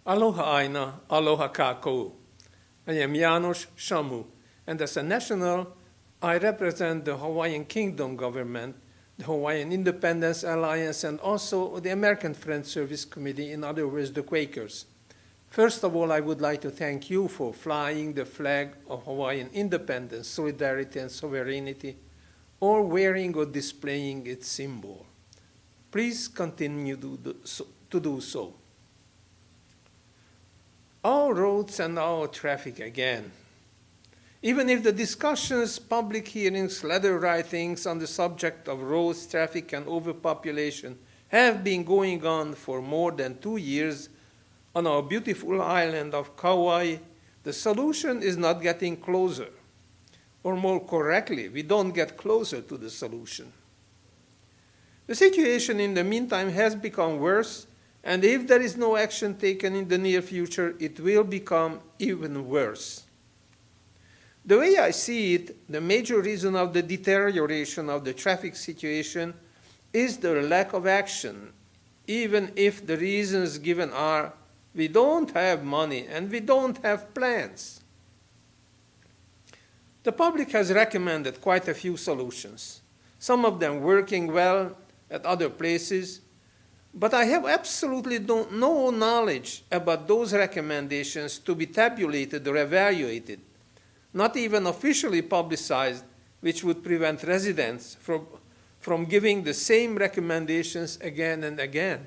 Aloha aina, aloha kākou. I am Janos Samu, and as a national, I represent the Hawaiian Kingdom government, the Hawaiian Independence Alliance, and also the American Friends Service Committee, in other words, the Quakers. First of all, I would like to thank you for flying the flag of Hawaiian independence, solidarity, and sovereignty, or wearing or displaying its symbol. Please continue to do so. Our roads and our traffic again. Even if the discussions, public hearings, letter writings on the subject of roads, traffic, and overpopulation have been going on for more than 2 years on our beautiful island of Kaua'i, the solution is not getting closer. Or more correctly, we don't get closer to the solution. The situation in the meantime has become worse, and if there is no action taken in the near future, it will become even worse. The way I see it, the major reason of the deterioration of the traffic situation is the lack of action, even if the reasons given are we don't have money and we don't have plans. The public has recommended quite a few solutions, some of them working well at other places, but I have absolutely no knowledge about those recommendations to be tabulated or evaluated, not even officially publicized, which would prevent residents from giving the same recommendations again and again.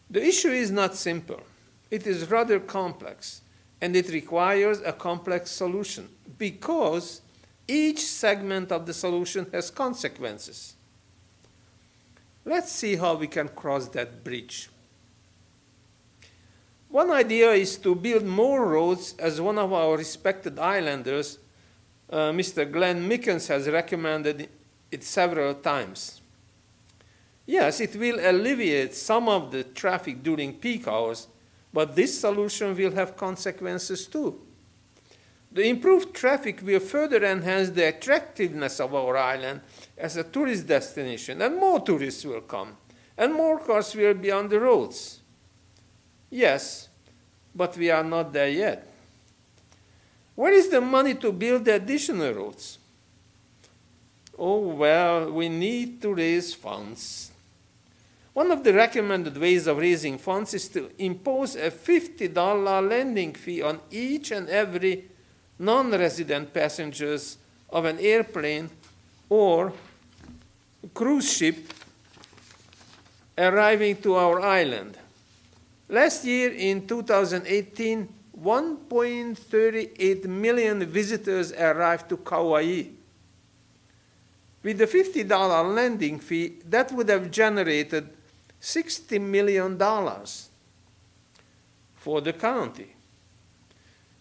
The issue is not simple. It is rather complex, and it requires a complex solution because each segment of the solution has consequences. Let's see how we can cross that bridge. One idea is to build more roads, as one of our respected islanders, Mr. Glenn Mickens, has recommended it several times. Yes, it will alleviate some of the traffic during peak hours, but this solution will have consequences too. The improved traffic will further enhance the attractiveness of our island as a tourist destination, and more tourists will come, and more cars will be on the roads. Yes, but we are not there yet. Where is the money to build the additional roads? Oh, well, we need to raise funds. One of the recommended ways of raising funds is to impose a $50 landing fee on each and every non-resident passengers of an airplane or cruise ship arriving to our island. Last year, in 2018, 1.38 million visitors arrived to Kaua'i. With the $50 landing fee, that would have generated $60 million for the county.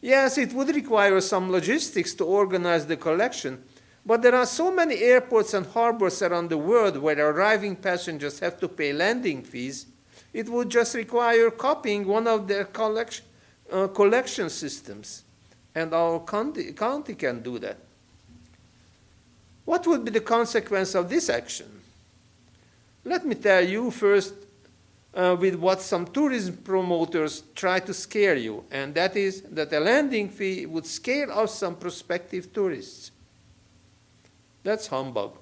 Yes, it would require some logistics to organize the collection, but there are so many airports and harbors around the world where arriving passengers have to pay landing fees, it would just require copying one of their collection systems, and our county can do that. What would be the consequence of this action? Let me tell you first with what some tourism promoters try to scare you, and that is that a landing fee would scare off some prospective tourists. That's humbug.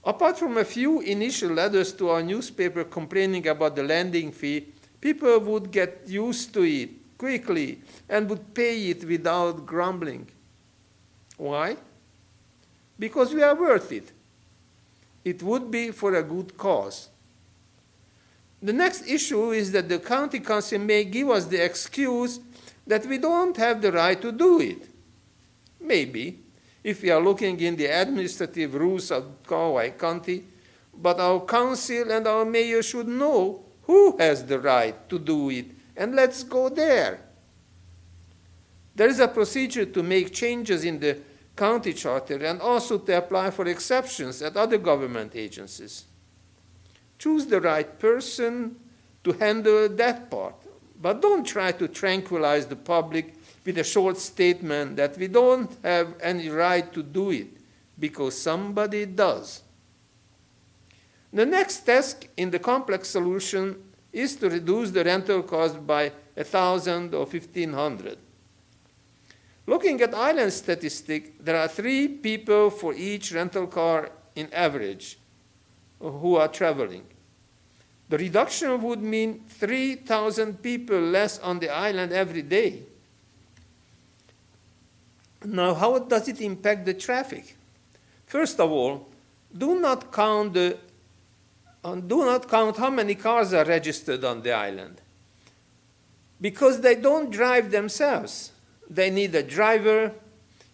Apart from a few initial letters to our newspaper complaining about the landing fee, people would get used to it quickly and would pay it without grumbling. Why? Because we are worth it. It would be for a good cause. The next issue is that the county council may give us the excuse that we don't have the right to do it. Maybe, if we are looking in the administrative rules of Kaua'i County, but our council and our mayor should know who has the right to do it, and let's go there. There is a procedure to make changes in the county charter and also to apply for exceptions at other government agencies. Choose the right person to handle that part, but don't try to tranquilize the public with a short statement that we don't have any right to do it, because somebody does. The next task in the complex solution is to reduce the rental cost by 1,000 or 1,500. Looking at island statistics, there are 3 people for each rental car in average who are traveling. The reduction would mean 3,000 people less on the island every day. Now, how does it impact the traffic? First of all, do not count how many cars are registered on the island, because they don't drive themselves. They need a driver,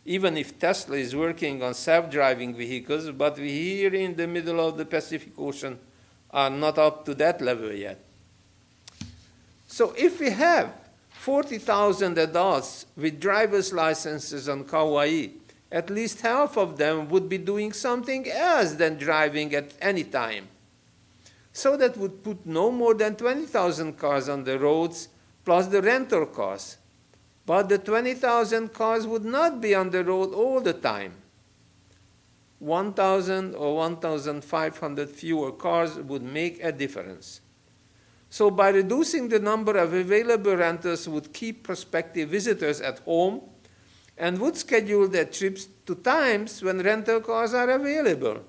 even if Tesla is working on self-driving vehicles, but we here in the middle of the Pacific Ocean are not up to that level yet. So if we have 40,000 adults with driver's licenses on Kaua'i, at least half of them would be doing something else than driving at any time. So that would put no more than 20,000 cars on the roads, plus the rental costs. But the 20,000 cars would not be on the road all the time. 1,000 or 1,500 fewer cars would make a difference. So by reducing the number of available renters would keep prospective visitors at home and would schedule their trips to times when rental cars are available.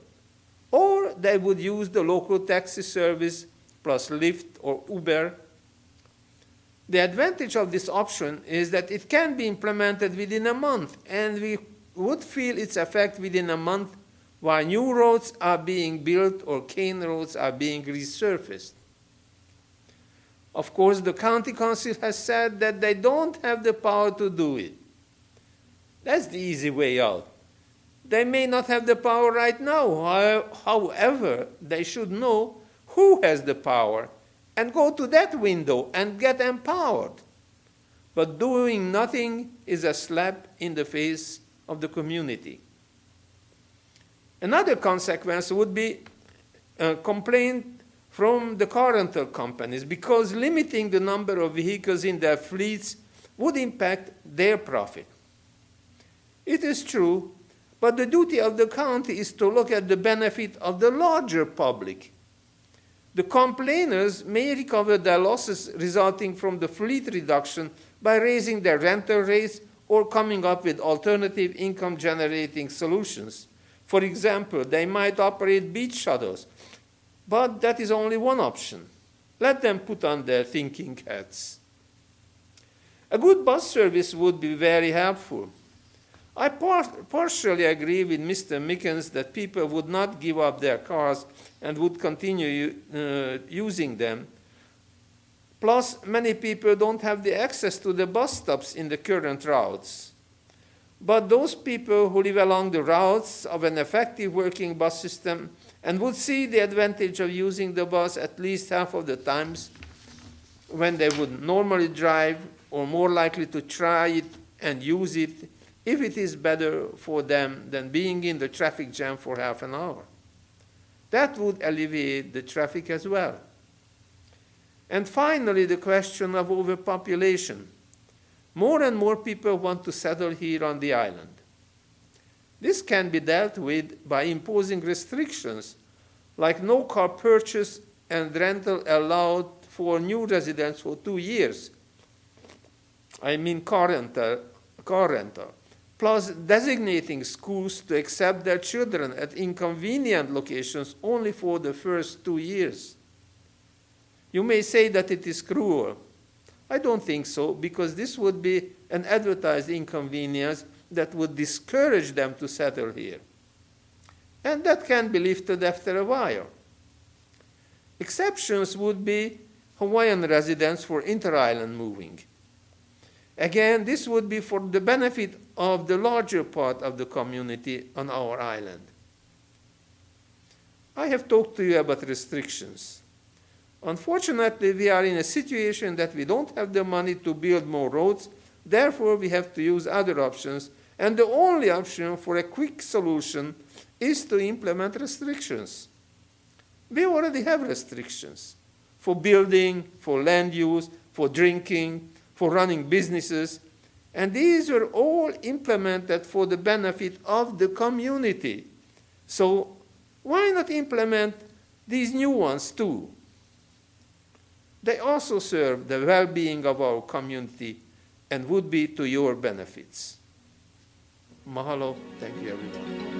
Or they would use the local taxi service plus Lyft or Uber. The advantage of this option is that it can be implemented within a month, and we would feel its effect within a month while new roads are being built or cane roads are being resurfaced. Of course, the county council has said that they don't have the power to do it. That's the easy way out. They may not have the power right now. However, they should know who has the power and go to that window and get empowered. But doing nothing is a slap in the face of the community. Another consequence would be a complaint from the car rental companies, because limiting the number of vehicles in their fleets would impact their profit. It is true, but the duty of the county is to look at the benefit of the larger public. The complainers may recover their losses resulting from the fleet reduction by raising their rental rates or coming up with alternative income-generating solutions. For example, they might operate beach shuttles, but that is only one option. Let them put on their thinking hats. A good bus service would be very helpful. I partially agree with Mr. Mickens that people would not give up their cars and would continue using them. Plus, many people don't have the access to the bus stops in the current routes. But those people who live along the routes of an effective working bus system and would see the advantage of using the bus at least half of the times when they would normally drive, or more likely to try it and use it if it is better for them than being in the traffic jam for half an hour. That would alleviate the traffic as well. And finally, the question of overpopulation. More and more people want to settle here on the island. This can be dealt with by imposing restrictions, like no car purchase and rental allowed for new residents for 2 years. I mean car rental. Plus designating schools to accept their children at inconvenient locations only for the first 2 years. You may say that it is cruel. I don't think so, because this would be an advertised inconvenience that would discourage them to settle here. And that can be lifted after a while. Exceptions would be Hawaiian residents for inter-island moving. Again, this would be for the benefit of the larger part of the community on our island. I have talked to you about restrictions. Unfortunately, we are in a situation that we don't have the money to build more roads, therefore we have to use other options, and the only option for a quick solution is to implement restrictions. We already have restrictions for building, for land use, for drinking, for running businesses, and these were all implemented for the benefit of the community. So why not implement these new ones too? They also serve the well-being of our community and would be to your benefits. Mahalo. Thank you, everyone.